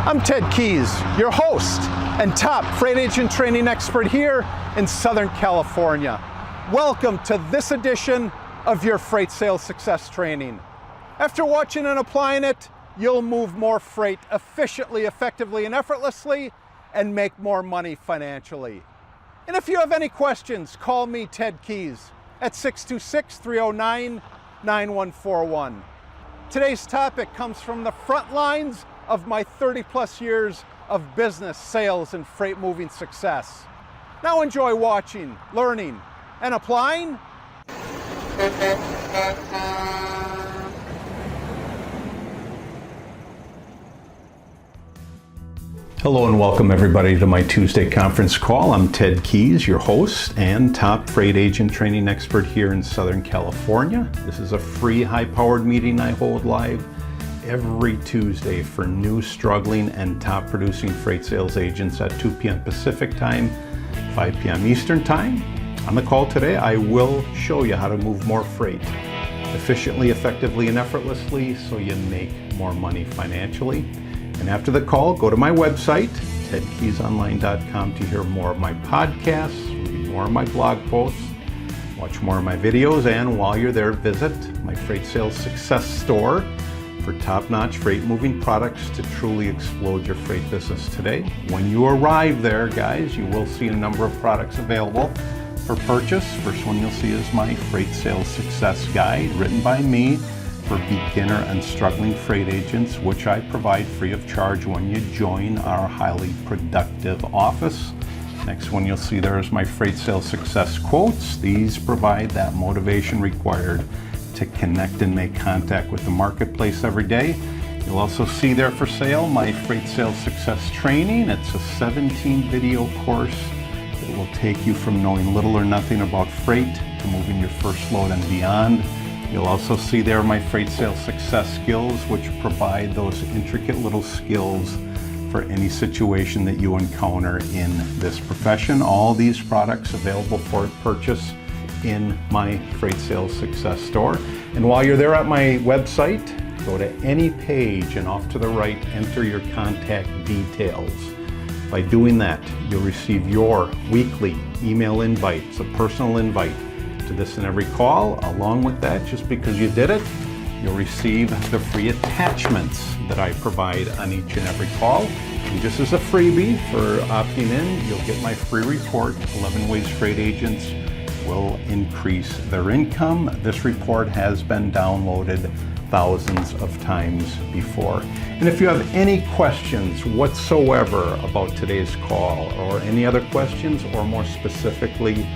I'm Ted Keys, your host and top freight agent training expert here in Southern California. Welcome to this edition of your Freight Sales Success Training. After watching and applying it, you'll move more freight efficiently, effectively, and effortlessly, and make more money financially. And if you have any questions, call me, Ted Keys, at 626-309-9141. Today's topic comes from the front lines of my 30-plus years of business, sales, and freight moving success. Now enjoy watching, learning, and applying. Hello and welcome everybody to my Tuesday conference call. I'm Ted Keys, your host and top freight agent training expert here in Southern California. This is a free high-powered meeting I hold live every Tuesday for new, struggling, and top-producing freight sales agents at 2 p.m. Pacific Time, 5 p.m. Eastern Time. On the call today, I will show you how to move more freight efficiently, effectively, and effortlessly so you make more money financially. And after the call, go to my website, tedkeysonline.com, to hear more of my podcasts, read more of my blog posts, watch more of my videos, and while you're there, visit my Freight Sales Success store for top-notch freight moving products to truly explode your freight business today. When you arrive there, guys, you will see a number of products available for purchase. First one you'll see is my Freight Sales Success Guide, written by me for beginner and struggling freight agents, which I provide free of charge when you join our highly productive office. Next one you'll see there is my Freight Sales Success Quotes. These provide that motivation required to connect and make contact with the marketplace every day. You'll also see there for sale my Freight Sales Success Training. It's a 17-video course that will take you from knowing little or nothing about freight to moving your first load and beyond. You'll also see there my Freight Sales Success Skills, which provide those intricate little skills for any situation that you encounter in this profession. All these products available for purchase in my Freight Sales Success store. And while you're there at my website, go to any page and off to the right, enter your contact details. By doing that, you'll receive your weekly email invites, a personal invite to this and every call. Along with that, just because you did it, you'll receive the free attachments that I provide on each and every call. And just as a freebie for opting in, you'll get my free report, 11 Ways Freight Agents Will Increase Their Income. This report has been downloaded thousands of times before. And if you have any questions whatsoever about today's call, or any other questions, or more specifically,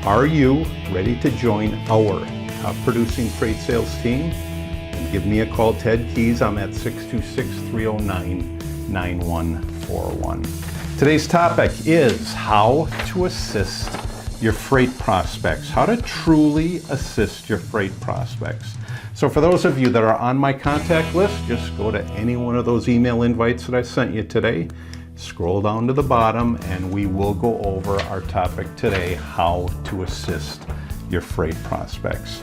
are you ready to join our top producing freight sales team? And give me a call, Ted Keys. I'm at 626-309-9141. Today's topic is how to assist your freight prospects, how to truly assist your freight prospects. So for those of you that are on my contact list, just go to any one of those email invites that I sent you today. Scroll down to the bottom and we will go over our topic today, how to assist your freight prospects.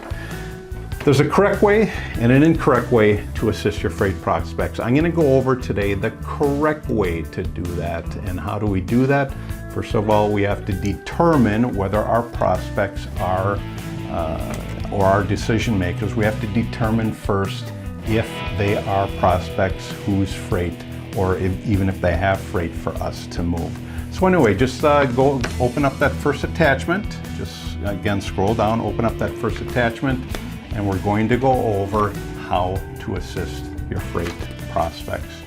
There's a correct way and an incorrect way to assist your freight prospects. I'm going to go over today the correct way to do that. And how do we do that? First of all, we have to determine whether our prospects are or our decision makers. We have to determine first if they are prospects whose freight, or even if they have freight for us to move. So anyway, just go open up that first attachment. Just again, scroll down, open up that first attachment, and we're going to go over how to assist your freight prospects.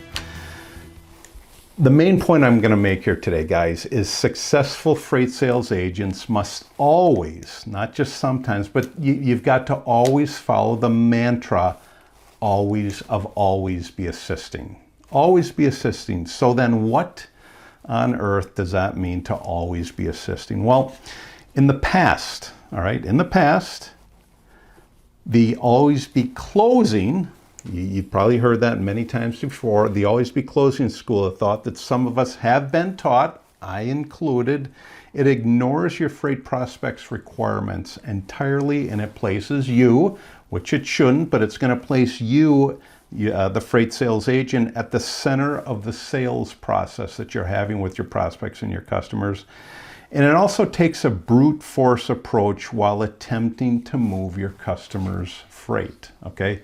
The main point I'm going to make here today, guys, is successful freight sales agents must always, not just sometimes, but you've got to always follow the mantra, always be assisting. Always be assisting. So then what on earth does that mean to always be assisting? Well, in the past, the always be closing, you've probably heard that many times before, the always be closing school of thought that some of us have been taught, I included, it ignores your freight prospects requirements entirely, and it places you, which it shouldn't, but it's going to place you the freight sales agent at the center of the sales process that you're having with your prospects and your customers. And it also takes a brute force approach while attempting to move your customers' freight, okay?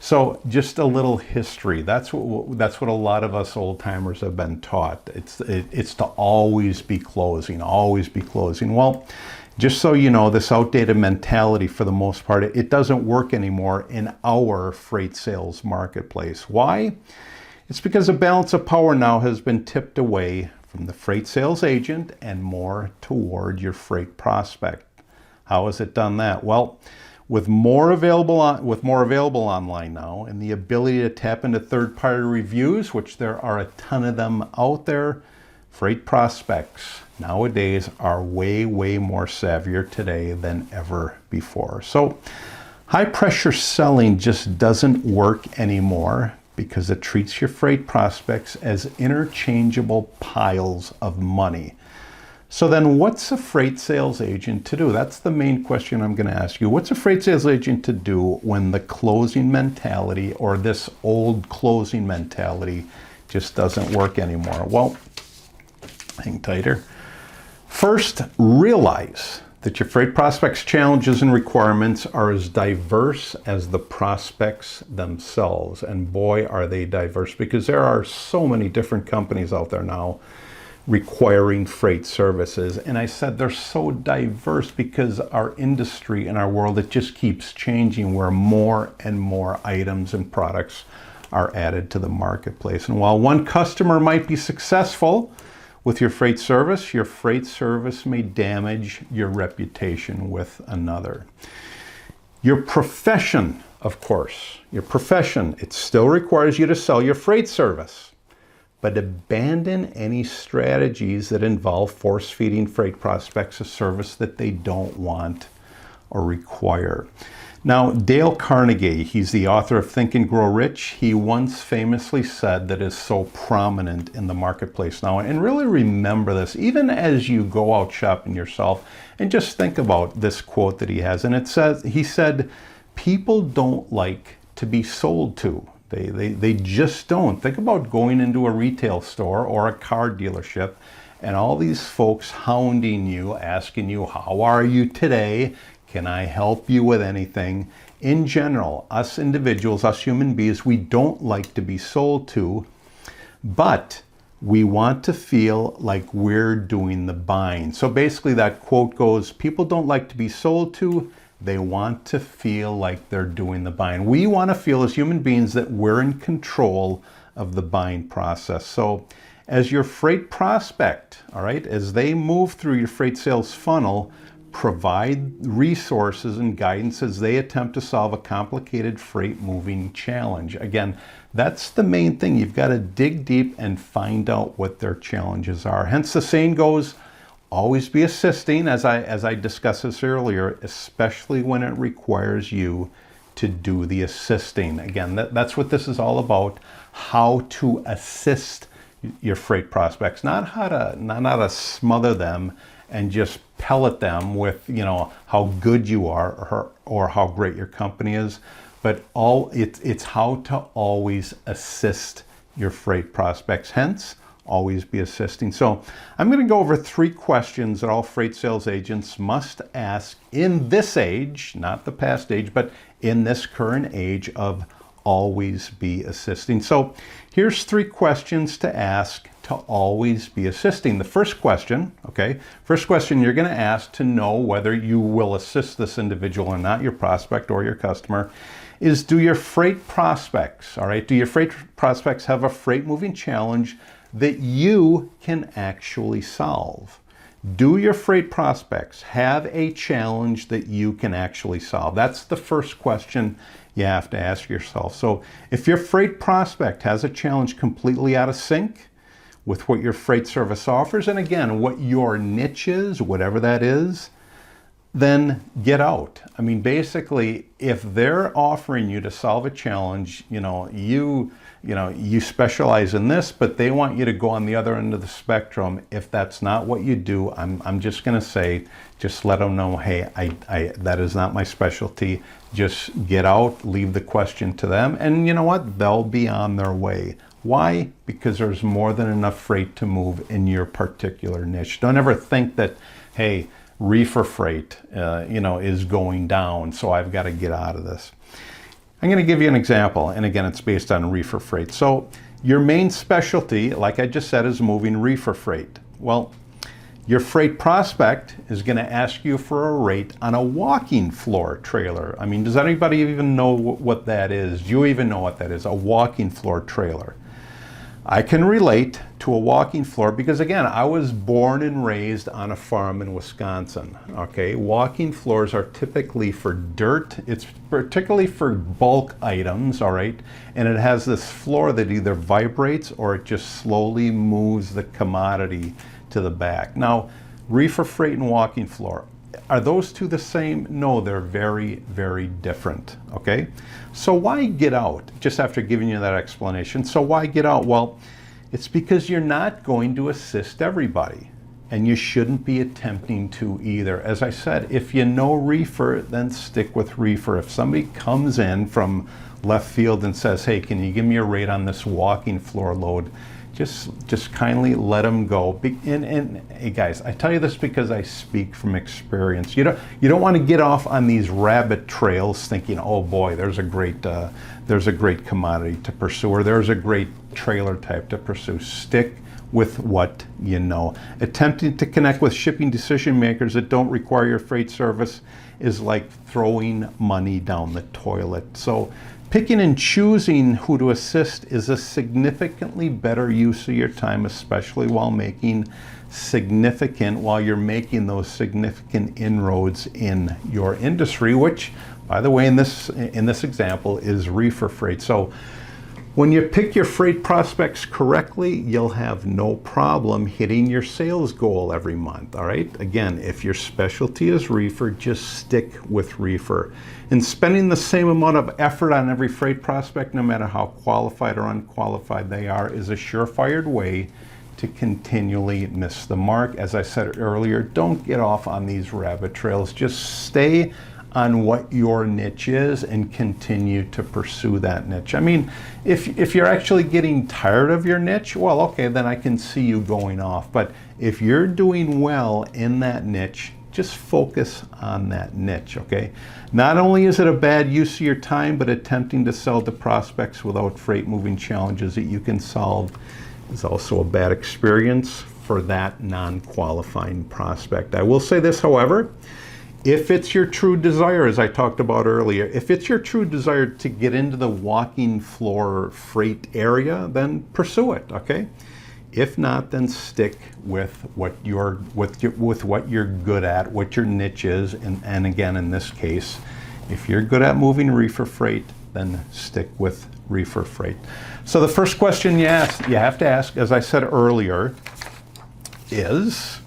So just a little history. That's what a lot of us old timers have been taught. It's to always be closing, always be closing. Well, just so you know, this outdated mentality, for the most part, it doesn't work anymore in our freight sales marketplace. Why? It's because the balance of power now has been tipped away from the freight sales agent and more toward your freight prospect. How has it done that? Well, with more available online now, and the ability to tap into third-party reviews, which there are a ton of them out there, freight prospects nowadays are way more savvier today than ever before. So high-pressure selling just doesn't work anymore because it treats your freight prospects as interchangeable piles of money. So then what's a freight sales agent to do? That's the main question I'm going to ask you. What's a freight sales agent to do when the closing mentality, or this old closing mentality, just doesn't work anymore? Well, hang tighter. First, realize that your freight prospects' challenges and requirements are as diverse as the prospects themselves. And boy, are they diverse, because there are so many different companies out there now requiring freight services. And I said they're so diverse because our industry and our world, it just keeps changing, where more and more items and products are added to the marketplace. And while one customer might be successful with your freight service may damage your reputation with another. Your profession, of course, it still requires you to sell your freight service. But abandon any strategies that involve force-feeding freight prospects a service that they don't want or require. Now, Dale Carnegie, he's the author of Think and Grow Rich. He once famously said that is so prominent in the marketplace now. And really remember this, even as you go out shopping yourself, and just think about this quote that he has. And he said, people don't like to be sold to. They just don't. Think about going into a retail store or a car dealership and all these folks hounding you, asking you, how are you today? Can I help you with anything? In general, us individuals, us human beings, we don't like to be sold to, but we want to feel like we're doing the buying. So basically that quote goes, people don't like to be sold to, they want to feel like they're doing the buying. We want to feel as human beings that we're in control of the buying process. So as your freight prospect, all right, as they move through your freight sales funnel, provide resources and guidance as they attempt to solve a complicated freight moving challenge. Again, that's the main thing. You've got to dig deep and find out what their challenges are. Hence the saying goes, always be assisting, as I discussed this earlier, especially when it requires you to do the assisting. Again, that's what this is all about, how to assist your freight prospects, not how to smother them and just pellet them with, how good you are or how great your company is, but it's how to always assist your freight prospects. Hence, always be assisting. So I'm going to go over 3 questions that all freight sales agents must ask in this age, not the past age, but in this current age of always be assisting. So here's 3 questions to ask to always be assisting. The first question you're going to ask to know whether you will assist this individual or not, your prospect or your customer, is do your freight prospects have a freight moving challenge that you can actually solve? Do your freight prospects have a challenge that you can actually solve? That's the first question you have to ask yourself. So if your freight prospect has a challenge completely out of sync with what your freight service offers, and again, what your niche is, whatever that is, then get out. I mean, basically, if they're offering you to solve a challenge, you specialize in this, but they want you to go on the other end of the spectrum. If that's not what you do, I'm just going to say, just let them know, hey, I that is not my specialty. Just get out, leave the question to them, and you know what? They'll be on their way. Why? Because there's more than enough freight to move in your particular niche. Don't ever think that, hey, reefer freight, is going down, so I've got to get out of this. I'm going to give you an example, and again, it's based on reefer freight. So your main specialty, like I just said, is moving reefer freight. Well, your freight prospect is going to ask you for a rate on a walking floor trailer. I mean, does anybody even know what that is? Do you even know what that is? A walking floor trailer. I can relate to a walking floor because, again, I was born and raised on a farm in Wisconsin. Okay, walking floors are typically for dirt. It's particularly for bulk items, all right? And it has this floor that either vibrates or it just slowly moves the commodity to the back. Now, reefer freight and walking floor, are those two the same? No, they're very, very different, okay? So why get out? Just after giving you that explanation, so why get out? Well, it's because you're not going to assist everybody, and you shouldn't be attempting to either. As I said, if you know reefer, then stick with reefer. If somebody comes in from left field and says, hey, can you give me a rate on this walking floor load? Just kindly let them go. And hey guys, I tell you this because I speak from experience. You don't want to get off on these rabbit trails thinking, oh boy, there's a great commodity to pursue, or there's a great trailer type to pursue. Stick with what you know. Attempting to connect with shipping decision makers that don't require your freight service is like throwing money down the toilet. So picking and choosing who to assist is a significantly better use of your time, especially while you're making those significant inroads in your industry, which, by the way, in this example is reefer freight. So when you pick your freight prospects correctly, you'll have no problem hitting your sales goal every month, all right? Again, if your specialty is reefer, just stick with reefer. And spending the same amount of effort on every freight prospect, no matter how qualified or unqualified they are, is a surefire way to continually miss the mark. As I said earlier, don't get off on these rabbit trails. Just stay on what your niche is and continue to pursue that niche. I mean, if you're actually getting tired of your niche, well, okay, then I can see you going off. But if you're doing well in that niche, just focus on that niche, okay? Not only is it a bad use of your time, but attempting to sell to prospects without freight moving challenges that you can solve is also a bad experience for that non-qualifying prospect. I will say this, however, if it's your true desire, as I talked about earlier, if it's your true desire to get into the walking floor freight area, then pursue it, okay? If not, then stick with what you're good at, what your niche is, and again, in this case, if you're good at moving reefer freight, then stick with reefer freight. So the first question you have to ask, as I said earlier, is,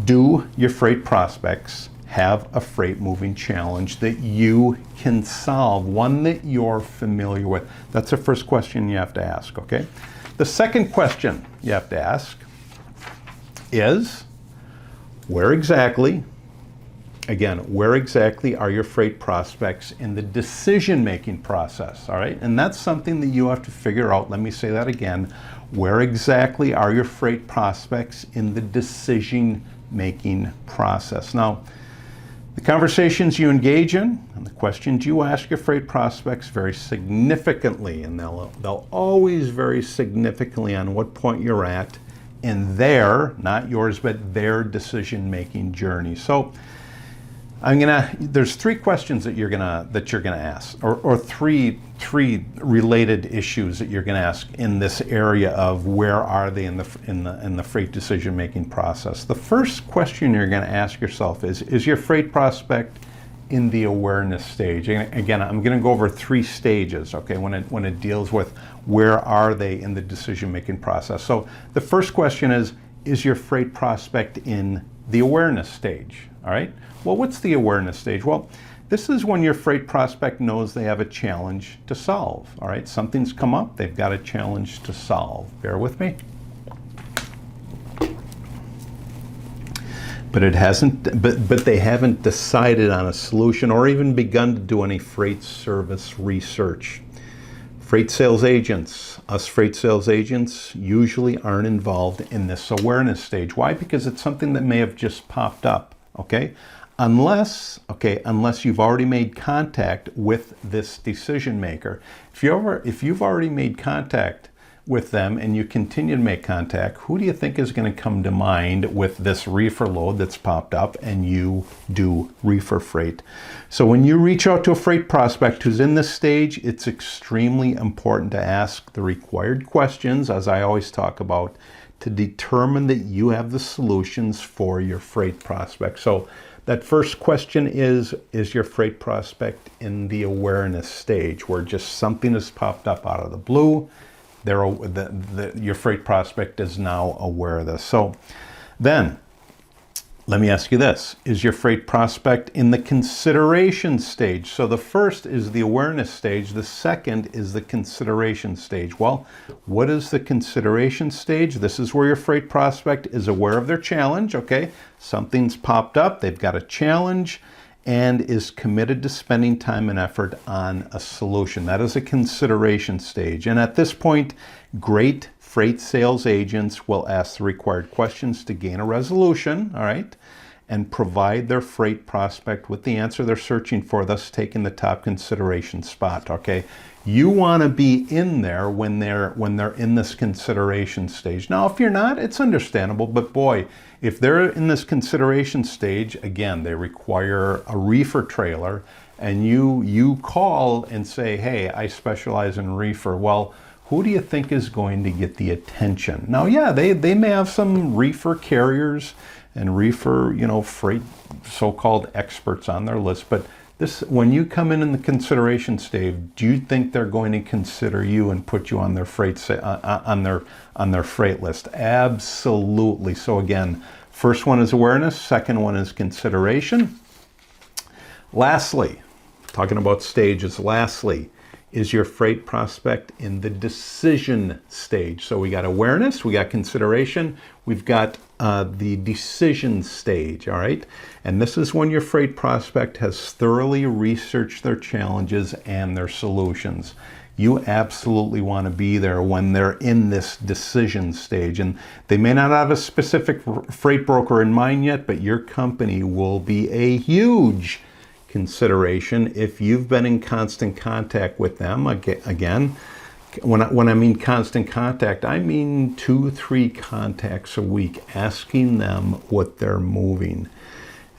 do your freight prospects have a freight moving challenge that you can solve, one that you're familiar with? That's the first question you have to ask, okay? The second question you have to ask is, where exactly are your freight prospects in the decision-making process, all right? And that's something that you have to figure out. Let me say that again. Where exactly are your freight prospects in the decision-making process? Now, the conversations you engage in and the questions you ask your freight prospects vary significantly, and they'll always vary significantly on what point you're at in their, not yours, but their decision-making journey. So there's three questions that you're gonna ask, or three related issues that you're gonna ask in this area of where are they in the freight decision-making process. The first question you're gonna ask yourself is your freight prospect in the awareness stage? And again, I'm gonna go over three stages, okay, when it deals with where are they in the decision-making process. So the first question is your freight prospect in the awareness stage, all right? Well, what's the awareness stage? Well, this is when your freight prospect knows they have a challenge to solve, all right? Something's come up, they've got a challenge to solve. Bear with me. But they haven't decided on a solution or even begun to do any freight service research. Freight sales agents, us freight sales agents, usually aren't involved in this awareness stage. Why? Because it's something that may have just popped up, okay? Unless you've already made contact with this decision maker. If you've already made contact with them and you continue to make contact, who do you think is going to come to mind with this reefer load that's popped up and you do reefer freight? So when you reach out to a freight prospect who's in this stage, it's extremely important to ask the required questions, as I always talk about, to determine that you have the solutions for your freight prospect. So that first question is your freight prospect in the awareness stage, where just something has popped up out of the blue? Your freight prospect is now aware of this. So then, let me ask you this. Is your freight prospect in the consideration stage? So the first is the awareness stage. The second is the consideration stage. Well, what is the consideration stage? This is where your freight prospect is aware of their challenge, okay? Something's popped up, they've got a challenge, and is committed to spending time and effort on a solution. That is a consideration stage. And at this point, great freight sales agents will ask the required questions to gain a resolution, all right, and provide their freight prospect with the answer they're searching for, thus taking the top consideration spot, okay? You want to be in there when they're in this consideration stage. Now, if you're not, it's understandable, but boy, if they're in this consideration stage, again, they require a reefer trailer, and you call and say, hey, I specialize in reefer. Well, who do you think is going to get the attention? Now, yeah, they may have some reefer carriers and reefer, freight so-called experts on their list, but when you come in the consideration stage, do you think they're going to consider you and put you on their freight on their freight list? Absolutely. So again, first one is awareness, second one is consideration. Lastly, talking about stages, is your freight prospect in the decision stage? So we got awareness, we got consideration, we've got the decision stage, all right? And this is when your freight prospect has thoroughly researched their challenges and their solutions. You absolutely want to be there when they're in this decision stage. And they may not have a specific freight broker in mind yet, but your company will be a huge consideration if you've been in constant contact with them. Again, when I mean constant contact, I mean 2-3 contacts a week, asking them what they're moving.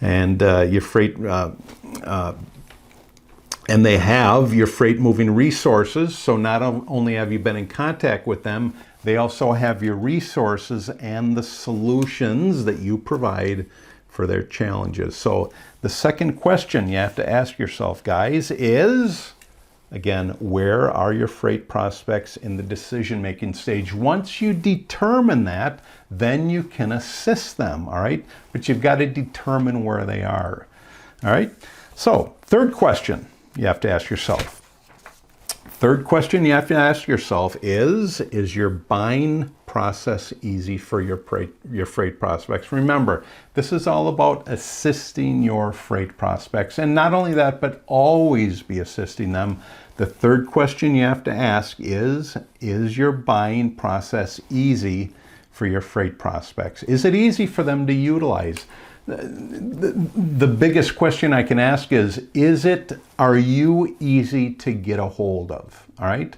And your freight, and they have your freight moving resources. So not only have you been in contact with them, they also have your resources and the solutions that you provide for their challenges. So the second question you have to ask yourself, guys, is, again, where are your freight prospects in the decision-making stage? Once you determine that, then you can assist them, all right? But you've got to determine where they are, all right? So, third question you have to ask yourself. Third question you have to ask yourself is your buying process easy for your freight prospects? Remember, this is all about assisting your freight prospects. And not only that, but always be assisting them. The third question you have to ask is your buying process easy for your freight prospects? Is it easy for them to utilize? The biggest question I can ask is are you easy to get a hold of? All right.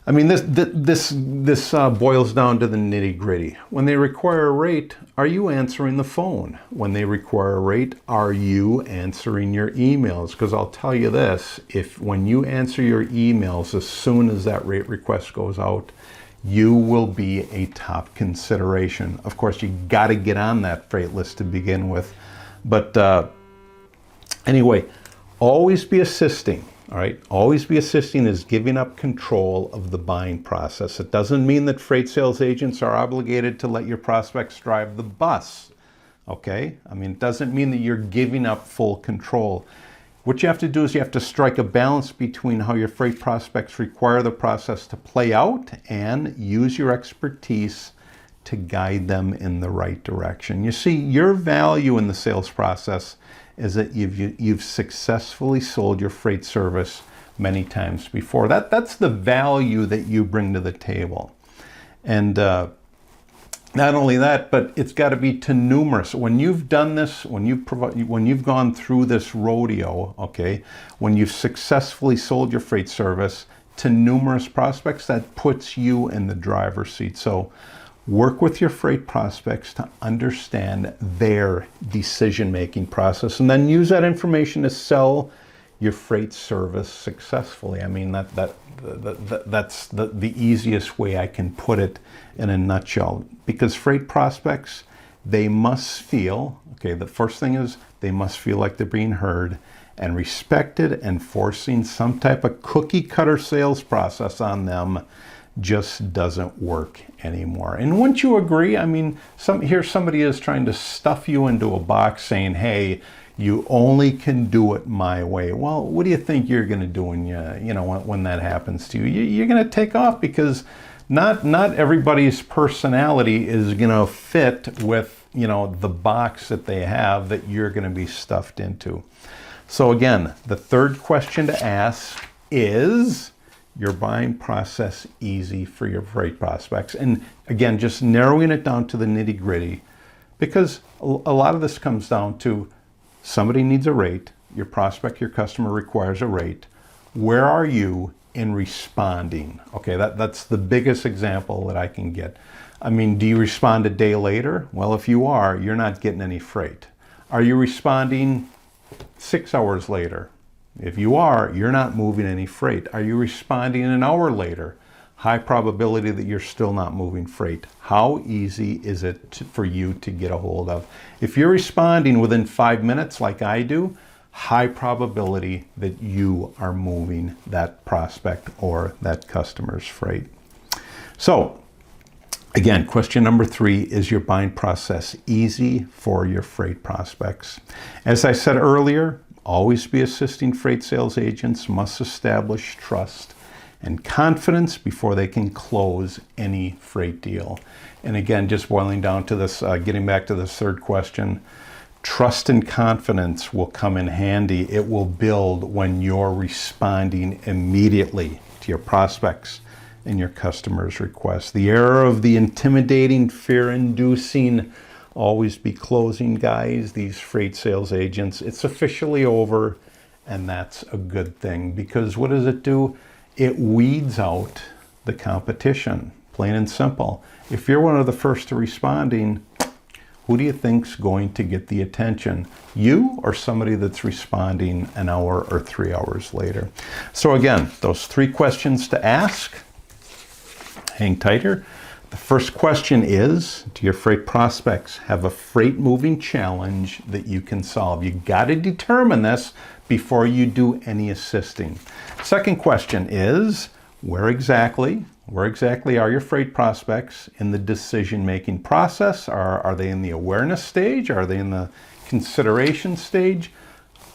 I mean, this boils down to the nitty gritty. When they require a rate, are you answering the phone? When they require a rate, are you answering your emails? Because I'll tell you this, when you answer your emails as soon as that rate request goes out, you will be a top consideration. Of course, you got to get on that freight list to begin with. But anyway, always be assisting. All right, always be assisting is giving up control of the buying process. It doesn't mean that freight sales agents are obligated to let your prospects drive the bus. okay? I mean, it doesn't mean that you're giving up full control. What you have to do is you have to strike a balance between how your freight prospects require the process to play out and use your expertise to guide them in the right direction. You see, your value in the sales process is that you've successfully sold your freight service many times before. That's the value that you bring to the table. And not only that, but it's got to be to numerous. When you've done this, when you've gone through this rodeo, okay, when you've successfully sold your freight service to numerous prospects, that puts you in the driver's seat. So work with your freight prospects to understand their decision-making process, and then use that information to sell your freight service successfully. I mean, that's the easiest way I can put it in a nutshell. Because freight prospects, they must feel, okay, the first thing is they must feel like they're being heard and respected, and forcing some type of cookie cutter sales process on them just doesn't work anymore. And wouldn't you agree? I mean, here somebody is trying to stuff you into a box saying, hey, you only can do it my way. Well, what do you think you're going to do when that happens to you? You're going to take off, because not everybody's personality is going to fit with, the box that they have that you're going to be stuffed into. So again, the third question to ask is your buying process easy for your freight prospects? And again, just narrowing it down to the nitty gritty, because a lot of this comes down to somebody needs a rate, your prospect, your customer requires a rate. Where are you in responding? Okay, that's the biggest example that I can get. I mean, do you respond a day later? Well, if you are, you're not getting any freight. Are you responding 6 hours later? If you are, you're not moving any freight. Are you responding an hour later? High probability that you're still not moving freight. How easy is it for you to get a hold of? If you're responding within 5 minutes like I do, high probability that you are moving that prospect or that customer's freight. So again, question number 3, is your buying process easy for your freight prospects? As I said earlier, always be assisting freight sales agents must establish trust and confidence before they can close any freight deal. And again, just boiling down to this, getting back to this third question, trust and confidence will come in handy. It will build when you're responding immediately to your prospects and your customers' requests. The era of the intimidating, fear-inducing, always be closing guys, these freight sales agents, it's officially over, and that's a good thing, because what does it do? It weeds out the competition, plain and simple. If you're one of the first to responding, who do you think's going to get the attention? You or somebody that's responding an hour or 3 hours later? So again, those 3 questions to ask. Hang tighter. The first question is, do your freight prospects have a freight moving challenge that you can solve? You got to determine this before you do any assisting. Second question is, where exactly are your freight prospects in the decision-making process? Are they in the awareness stage? Are they in the consideration stage?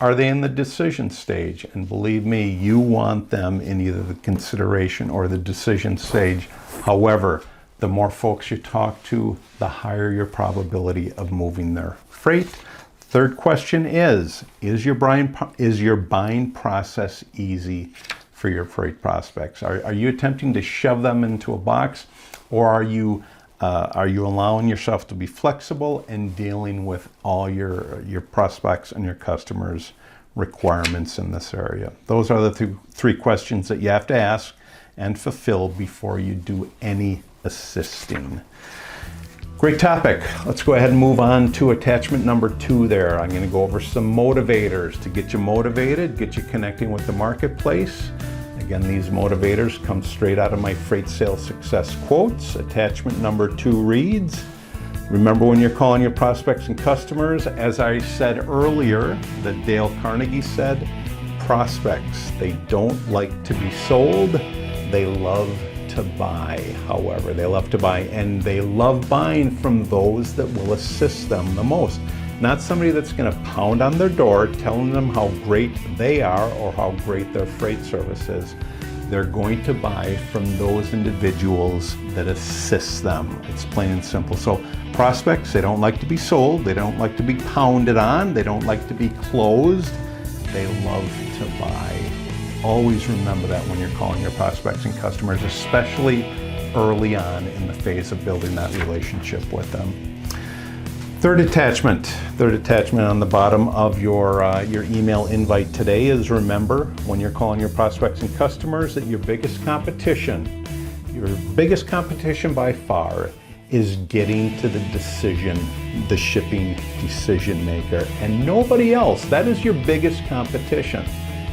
Are they in the decision stage? And believe me, you want them in either the consideration or the decision stage. However, the more folks you talk to, the higher your probability of moving their freight. Third question is your buying process easy for your freight prospects? Are you attempting to shove them into a box, or are you allowing yourself to be flexible and dealing with all your prospects and your customers' requirements in this area? Those are the 3 questions that you have to ask and fulfill before you do any assisting. Great topic. Let's go ahead and move on to attachment number 2 there. I'm going to go over some motivators to get you motivated, get you connecting with the marketplace. Again, these motivators come straight out of my Freight Sales Success quotes. Attachment number 2 reads, remember when you're calling your prospects and customers, as I said earlier, that Dale Carnegie said, prospects, they don't like to be sold, they love to to buy, however. They love to buy, and they love buying from those that will assist them the most. Not somebody that's going to pound on their door telling them how great they are or how great their freight service is. They're going to buy from those individuals that assist them. It's plain and simple. So prospects, they don't like to be sold. They don't like to be pounded on. They don't like to be closed. They love to buy. Always remember that when you're calling your prospects and customers, especially early on in the phase of building that relationship with them. Third attachment on the bottom of your email invite today is, remember when you're calling your prospects and customers that your biggest competition by far is getting to the shipping decision maker, and nobody else. That is your biggest competition.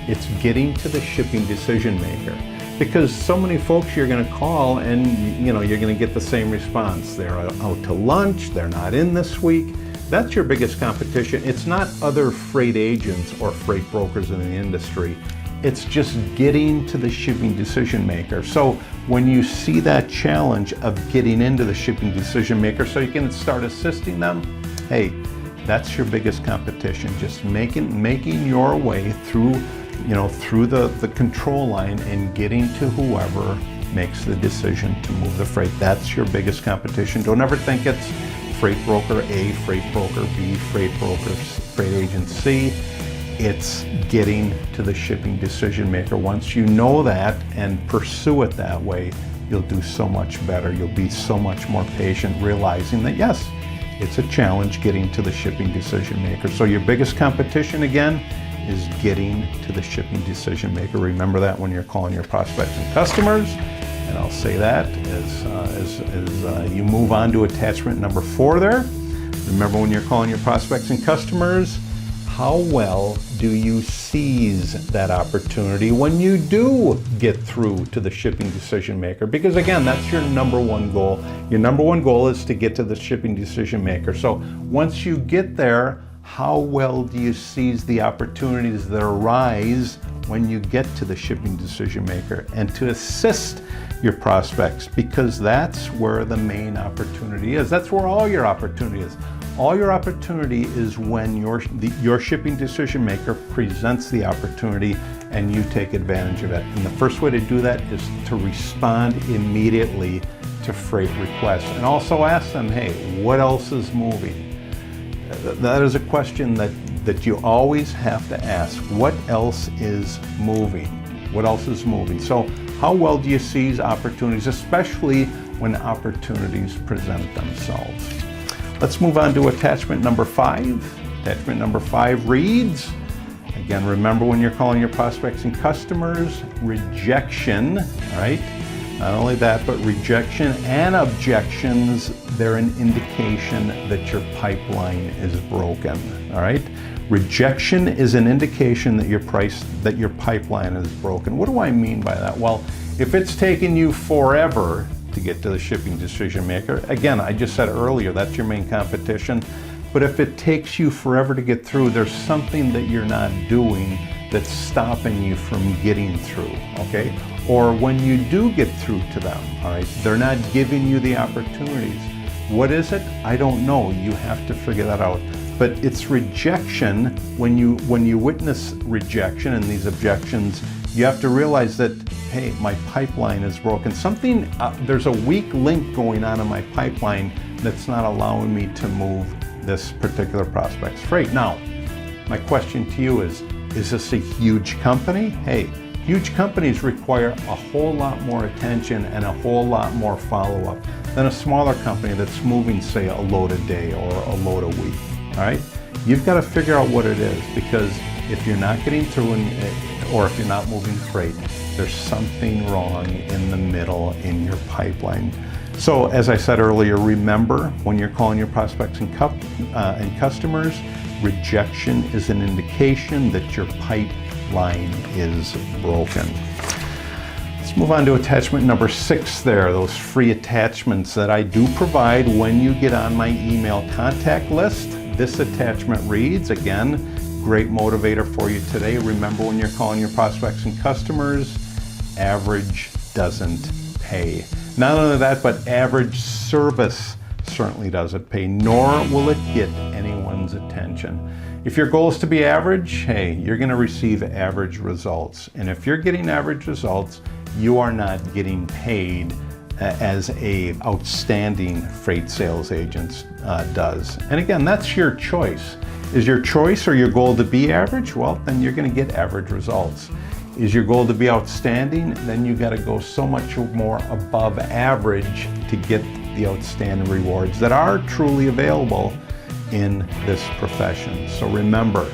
It's getting to the shipping decision maker. Because so many folks you're going to call and you're going to get the same response. They're out to lunch, they're not in this week. That's your biggest competition. It's not other freight agents or freight brokers in the industry. It's just getting to the shipping decision maker. So when you see that challenge of getting into the shipping decision maker so you can start assisting them, hey, that's your biggest competition. Just making your way through the control line and getting to whoever makes the decision to move the freight. That's your biggest competition. Don't ever think it's freight broker A, freight broker B, freight agent C. It's getting to the shipping decision maker. Once you know that and pursue it that way, you'll do so much better. You'll be so much more patient, realizing that yes, it's a challenge getting to the shipping decision maker. So your biggest competition, again, is getting to the shipping decision maker. Remember that when you're calling your prospects and customers. And I'll say that as you move on to attachment number 4 there. Remember when you're calling your prospects and customers, how well do you seize that opportunity when you do get through to the shipping decision maker? Because again, that's your number one goal. Your number one goal is to get to the shipping decision maker. So once you get there, how well do you seize the opportunities that arise when you get to the shipping decision maker and to assist your prospects? Because that's where the main opportunity is. That's where all your opportunity is. All your opportunity is when your shipping decision maker presents the opportunity and you take advantage of it. And the first way to do that is to respond immediately to freight requests and also ask them, hey, what else is moving? That is a question that you always have to ask. What else is moving? What else is moving? So how well do you seize opportunities, especially when opportunities present themselves? Let's move on to attachment number 5. Attachment number 5 reads, again, remember when you're calling your prospects and customers, rejection, all right? Not only that, but rejection and objections, they're an indication that your pipeline is broken, all right? Rejection is an indication that your pipeline is broken. What do I mean by that? Well, if it's taken you forever to get to the shipping decision maker, again, I just said earlier, that's your main competition. But if it takes you forever to get through, there's something that you're not doing that's stopping you from getting through, okay? Or when you do get through to them, all right, they're not giving you the opportunities. What is it? I don't know. You have to figure that out. But it's rejection. When you witness rejection and these objections, you have to realize that, hey, my pipeline is broken. There's a weak link going on in my pipeline that's not allowing me to move this particular prospect's freight. Now, my question to you is this a huge company? Hey, huge companies require a whole lot more attention and a whole lot more follow-up than a smaller company that's moving, say, a load a day or a load a week, all right? You've got to figure out what it is, because if you're not getting through or if you're not moving freight, there's something wrong in the middle in your pipeline. So as I said earlier, remember when you're calling your prospects and customers, rejection is an indication that your pipeline is broken. Let's move on to attachment number 6 there, those free attachments that I do provide when you get on my email contact list. This attachment reads, again, great motivator for you today. Remember when you're calling your prospects and customers, average doesn't pay. Not only that, but average service certainly doesn't pay, nor will it get anyone's attention. If your goal is to be average, hey, you're going to receive average results. And if you're getting average results, you are not getting paid as a outstanding freight sales agent does. And again, that's your choice. Is your choice or your goal to be average? Well, then you're going to get average results. Is your goal to be outstanding? Then you got to go so much more above average to get the outstanding rewards that are truly available in this profession. So remember,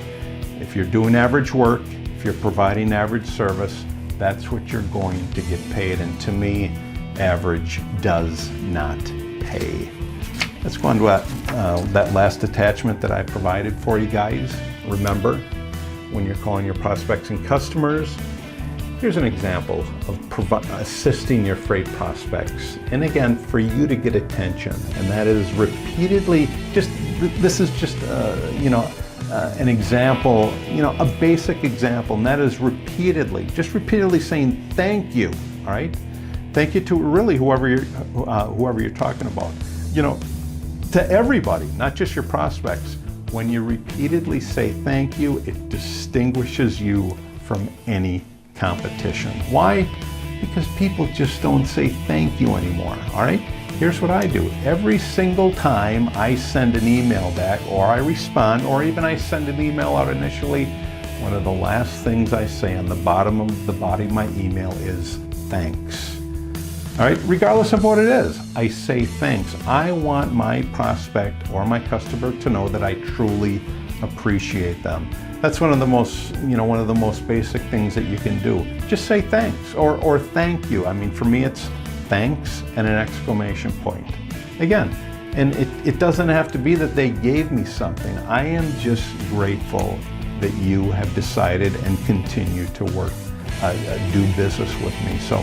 if you're doing average work, if you're providing average service, that's what you're going to get paid. And to me, average does not pay. Let's go on to that last attachment that I provided for you guys. Remember, when you're calling your prospects and customers, here's an example of assisting your freight prospects. And again, for you to get attention, and that is repeatedly, this is just an example, a basic example, and that is repeatedly saying thank you, all right? Thank you to really whoever you're talking about. To everybody, not just your prospects. When you repeatedly say thank you, it distinguishes you from any competition. Why? Because people just don't say thank you anymore, all right? Here's what I do. Every single time I send an email back, or I respond, or even I send an email out initially, one of the last things I say on the bottom of the body of my email is thanks. All right, regardless of what it is, I say thanks. I want my prospect or my customer to know that I truly appreciate them. That's one of the most basic things that you can do. Just say thanks or thank you. I mean, for me, it's thanks and an exclamation point. Again, and it doesn't have to be that they gave me something. I am just grateful that you have decided and continue to do business with me. So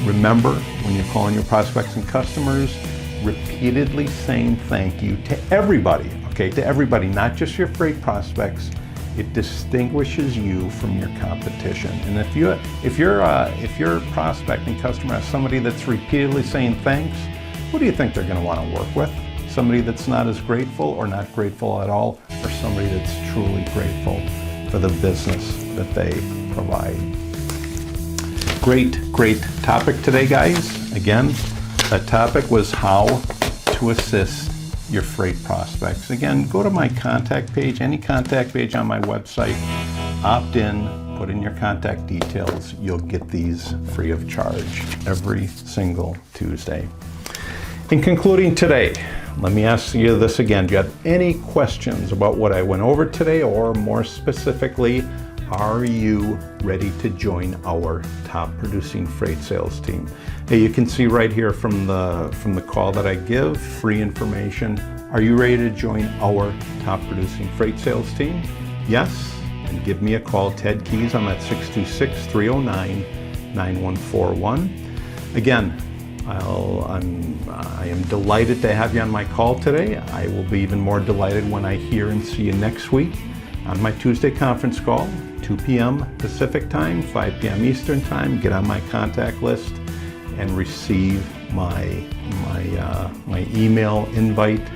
remember, when you're calling your prospects and customers, repeatedly saying thank you to everybody, okay? To everybody, not just your freight prospects. It distinguishes you from your competition. And if your prospect and customer has somebody that's repeatedly saying thanks, who do you think they're going to want to work with? Somebody that's not as grateful or not grateful at all, or somebody that's truly grateful for the business that they provide? Great topic today, guys. Again, that topic was how to assist your freight prospects. Again, go to my contact page, any contact page on my website, opt in, put in your contact details. You'll get these free of charge every single Tuesday. In concluding today, let me ask you this again. Do you have any questions about what I went over today, or more specifically, are you ready to join our top producing freight sales team? Hey, you can see right here from the call that I give, free information. Are you ready to join our top producing freight sales team? Yes, and give me a call, Ted Keys. I'm at 626-309-9141. Again, I am delighted to have you on my call today. I will be even more delighted when I hear and see you next week on my Tuesday conference call, 2 p.m. Pacific time, 5 p.m. Eastern time. Get on my contact list and receive my email invite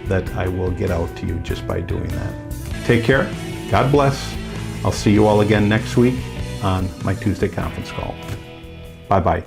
that I will get out to you just by doing that. Take care. God bless. I'll see you all again next week on my Tuesday conference call. Bye-bye.